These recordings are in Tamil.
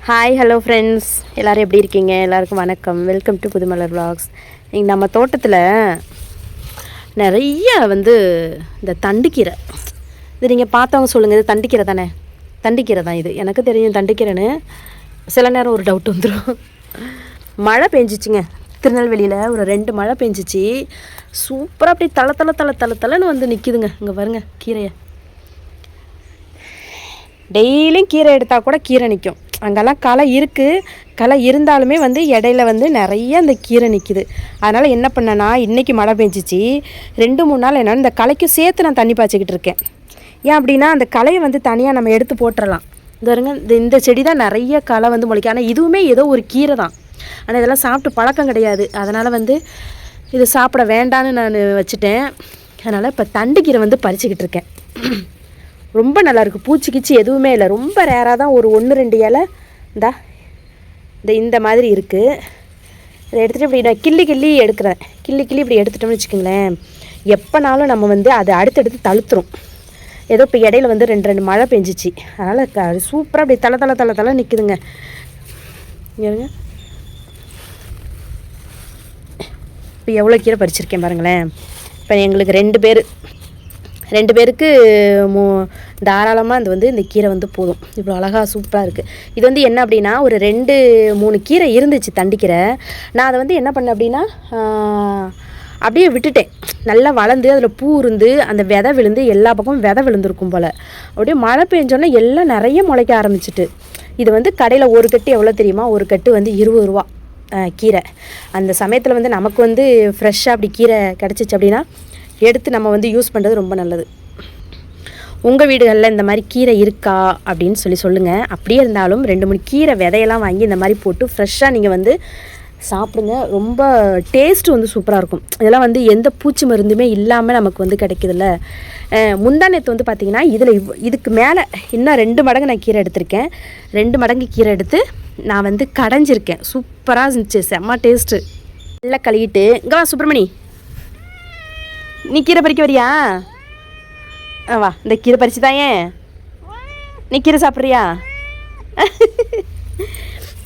ஹாய் ஹலோ ஃப்ரெண்ட்ஸ், எல்லோரும் எப்படி இருக்கீங்க? எல்லாருக்கும் வணக்கம். Welcome to Pudhumalar vlogs. இங்கே நம்ம தோட்டத்தில் நிறைய இந்த தண்டுக்கீரை, இது நீங்கள் பார்த்தவங்க சொல்லுங்கள், இது தண்டுக்கீரை தானே? தண்டுக்கீரை தான் இது. எனக்கு தெரியும் தண்டுக்கீரைன்னு. சில நேரம் ஒரு டவுட் வந்துடும். மழை பெஞ்சிச்சிங்க திருநெல்வேலியில், ஒரு 2 மழை பெஞ்சிச்சு. சூப்பராக அப்படி தலை வந்து நிற்கிதுங்க. இங்கே பாருங்க கீரையை. டெய்லியும் கீரை எடுத்தால் கூட கீரை நிற்கும். அங்கெல்லாம் களை இருக்குது. களை இருந்தாலுமே இடையில நிறைய இந்த கீரை நிற்கிது. அதனால் என்ன பண்ணேன்னா, இன்றைக்கி மழை பெஞ்சிச்சு. 2-3 நாள் என்னென்னா இந்த களைக்கும் சேர்த்து நான் தண்ணி பாய்ச்சிக்கிட்டு இருக்கேன். ஏன் அப்படின்னா, அந்த களையை தனியாக நம்ம எடுத்து போட்டுடலாம். பாருங்க, இந்த செடி தான் நிறைய களை முளைக்கும். ஆனால் இதுவுமே ஏதோ ஒரு கீரை தான். ஆனால் இதெல்லாம் சாப்பிட்டு பழக்கம் கிடையாது. அதனால் இது சாப்பிட வேண்டான்னு நான் வச்சுட்டேன். அதனால் இப்போ தண்டுக்கீரை பறிச்சுக்கிட்டு இருக்கேன். ரொம்ப நல்லாயிருக்கு. பூச்சிக்கிச்சு எதுவுமே இல்லை. ரொம்ப ரேராக தான் ஒரு 1-2 இலை இந்த மாதிரி இருக்குது. இதை எடுத்துகிட்டு இப்படி நான் கிள்ளி எடுக்கிறேன். கிள்ளி இப்படி எடுத்துட்டோம்னு வச்சுக்கோங்களேன், எப்போனாலும் நம்ம அதை அடுத்தடுத்து தழுத்துரும். ஏதோ இப்போ இடையில 2 மழை பெஞ்சிச்சு. அதனால் சூப்பராக அப்படி தலை நிற்குதுங்க. இருங்க, இப்போ எவ்வளோ கீரை பறிச்சிருக்கேன் பாருங்களேன். இப்போ எங்களுக்கு 2 பேருக்கு தாராளமாக இந்த கீரை போதும். இவ்வளோ அழகாக சூப்பராக இருக்குது. இது என்ன அப்படின்னா, ஒரு 2-3 கீரை இருந்துச்சு தண்டிக்கீரை. நான் அதை என்ன பண்ணேன் அப்படின்னா, அப்படியே விட்டுட்டேன். நல்லா வளர்ந்து அதில் பூ இருந்து அந்த விதை விழுந்து எல்லா பக்கமும் விதை விழுந்திருக்கும் போல். அப்படியே மழை பெஞ்சோன்னே எல்லாம் நிறைய முளைக்க ஆரம்பிச்சிட்டு. இது கடையில் ஒரு கட்டு எவ்வளோ தெரியுமா? ஒரு கட்டு 20 ரூபா கீரை. அந்த சமயத்தில் நமக்கு ஃப்ரெஷ்ஷாக அப்படி கீரை கிடச்சிச்சு அப்படின்னா எடுத்து நம்ம யூஸ் பண்ணுறது ரொம்ப நல்லது. உங்கள் வீடுகளில் இந்த மாதிரி கீரை இருக்கா அப்படின்னு சொல்லுங்கள். அப்படியே இருந்தாலும் 2-3 கீரை விதையெல்லாம் வாங்கி இந்த மாதிரி போட்டு ஃப்ரெஷ்ஷாக நீங்கள் சாப்பிடுங்க. ரொம்ப டேஸ்ட்டு சூப்பராக இருக்கும். இதெல்லாம் எந்த பூச்சி மருந்துமே இல்லாமல் நமக்கு கிடைக்குதுல்ல. முந்தானத்து பார்த்திங்கன்னா இதுக்கு மேலே இன்னும் 2 மடங்கு நான் கீரை எடுத்திருக்கேன். 2 மடங்கு கீரை எடுத்து நான் கடைஞ்சிருக்கேன். சூப்பராக இருந்துச்சு, செம்ம டேஸ்ட்டு. நல்லா கழுவிட்டு இங்கே வா சுப்பிரமணி, நீ கீரை பறிக்க வரியா? வா, இந்த கீரை பறிச்சு தான். ஏன் நீ கீரை சாப்பிட்றியா?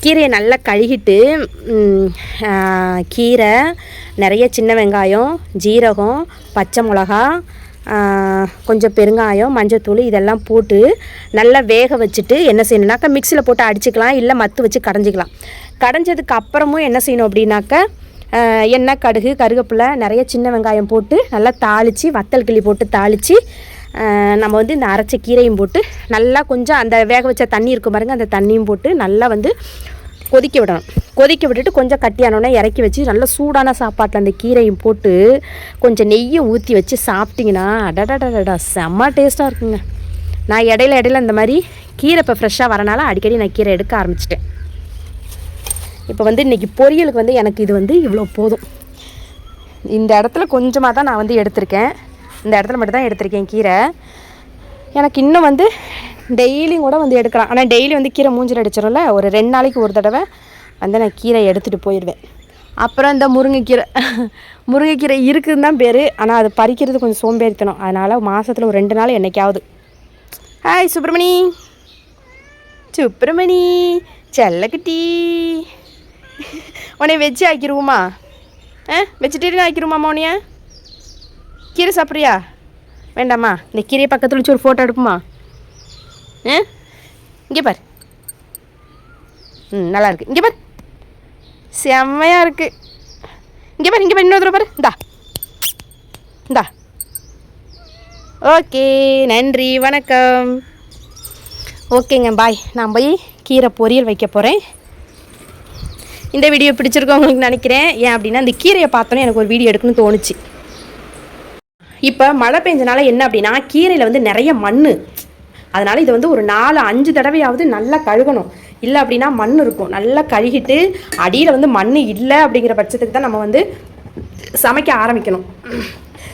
கீரையை நல்லா கழுகிட்டு கீரை, நிறைய சின்ன வெங்காயம், ஜீரகம், பச்சை மிளகா, கொஞ்சம் பெருங்காயம், மஞ்சத்தூள் இதெல்லாம் போட்டு நல்லா வேக வச்சுட்டு என்ன செய்யணுன்னாக்கா, மிக்சியில் போட்டு அடிச்சுக்கலாம், இல்லை மத்து வச்சு கடைஞ்சிக்கலாம். கடைஞ்சதுக்கு அப்புறமும் என்ன செய்யணும் அப்படின்னாக்கா, எண்ணெய், கடுகு, கருவேப்பிலை, நிறைய சின்ன வெங்காயம் போட்டு நல்லா தாளித்து, வத்தல் கிள்ளி போட்டு தாளித்து, நம்ம இந்த அரைச்ச கீரையும் போட்டு நல்லா கொஞ்சம் அந்த வேக வச்ச தண்ணி இருக்கும் பாருங்கள், அந்த தண்ணியும் போட்டு நல்லா கொதிக்க விடணும். கொதிக்க விட்டுட்டு கொஞ்சம் கட்டியானோடனே இறக்கி வச்சு நல்லா சூடான சாப்பாட்டில் அந்த கீரையும் போட்டு கொஞ்சம் நெய்யும் ஊற்றி வச்சு சாப்பிட்டிங்கன்னா அடடடடா செம்ம டேஸ்ட்டாக இருக்குங்க. நான் இடையில இந்த மாதிரி கீரை இப்போ ஃப்ரெஷ்ஷாக வரனால அடிக்கடி நான் கீரை எடுக்க ஆரம்பிச்சிட்டேன். இப்போ இன்றைக்கி பொரியலுக்கு எனக்கு இது இவ்வளோ போதும். இந்த இடத்துல கொஞ்சமாக தான் நான் எடுத்திருக்கேன். இந்த இடத்துல மட்டும் தான் எடுத்திருக்கேன் கீரை. எனக்கு இன்னும் டெய்லியும் கூட எடுக்கலாம். ஆனால் டெய்லி கீரை மூஞ்சில் அடிச்சிடும்ல. ஒரு 2 நாளைக்கு ஒரு தடவை நான் கீரை எடுத்துகிட்டு போயிடுவேன். அப்புறம் இந்த முருங்கைக்கீரை இருக்குதுன்னு தான் பேர். ஆனால் அது பறிக்கிறது கொஞ்சம் சோம்பேறித்தனம். அதனால் மாதத்தில் ஒரு 2 நாள் என்னைக்காவது. ஹாய் சுப்பிரமணி, செல்லக்குட்டி, உன்னை வெஜ்ஜு ஆக்கிடுவோமா? வெஜிடேரியன் ஆக்கிடுவோமாம்மா உன்னைய? கீரை சாப்பிட்றியா? வேண்டாம்மா. இந்த கீரையை பக்கத்தில் வச்சு ஒரு ஃபோட்டோ எடுப்புமா? இங்கே பார். நல்லா இருக்கு. இங்கே பார், செம்மையாக இருக்குது. இங்கே பார் இன்னொரு தடவை பாரு. இந்தா. ஓகே, நன்றி, வணக்கம். ஓகேங்க, பாய். நான் போய் கீரை பொரியல் வைக்க போகிறேன். இந்த வீடியோ பிடிச்சிருக்கோம் உங்களுக்கு நினைக்கிறேன். ஏன் அப்படின்னா, இந்த கீரையை பார்த்தோன்னே எனக்கு ஒரு வீடியோ எடுக்கணும்னு தோணுச்சு. இப்போ மழை பெஞ்சனால என்ன அப்படின்னா, கீரையில் நிறைய மண். அதனால் இது ஒரு 4-5 தடவையாவது நல்லா கழுகணும். இல்லை அப்படின்னா மண் இருக்கும். நல்லா கழுகிட்டு அடியில் மண் இல்லை அப்படிங்கிற பட்சத்துக்கு தான் நம்ம சமைக்க ஆரம்பிக்கணும்.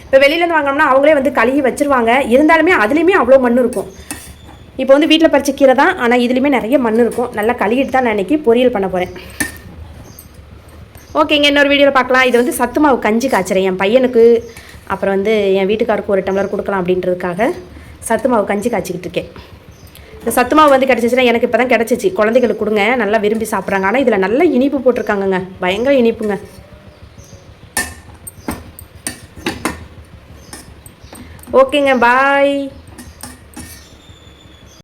இப்போ வெளியிலேருந்து வாங்கினோம்னா அவங்களே கழுகி வச்சுருவாங்க. இருந்தாலுமே அதுலேயுமே அவ்வளோ மண் இருக்கும். இப்போ வீட்டில் பறிச்ச கீரை தான், ஆனால் இதுலேயுமே நிறைய மண் இருக்கும். நல்லா கழுகிட்டு தான் நான் இன்றைக்கி பொரியல் பண்ண போகிறேன். ஓகேங்க, இன்னொரு வீடியோவில் பார்க்கலாம். இது சத்து மாவு கஞ்சி காய்ச்சறேன் என் பையனுக்கு. அப்புறம் என் வீட்டுக்காருக்கு ஒரு டம்ளர் கொடுக்கலாம் அப்படின்றதுக்காக சத்து மாவு கஞ்சி காய்ச்சிக்கிட்டு இருக்கேன். இந்த சத்து மாவு வந்து கிடச்சிச்சின்னா எனக்கு இப்போ தான் கிடச்சிச்சு. குழந்தைகளுக்கு கொடுங்க, நல்லா விரும்பி சாப்பிட்றாங்க. ஆனால் இதில் நல்ல இனிப்பு போட்டிருக்காங்கங்க, பயங்கர இனிப்புங்க. ஓகேங்க, பாய்.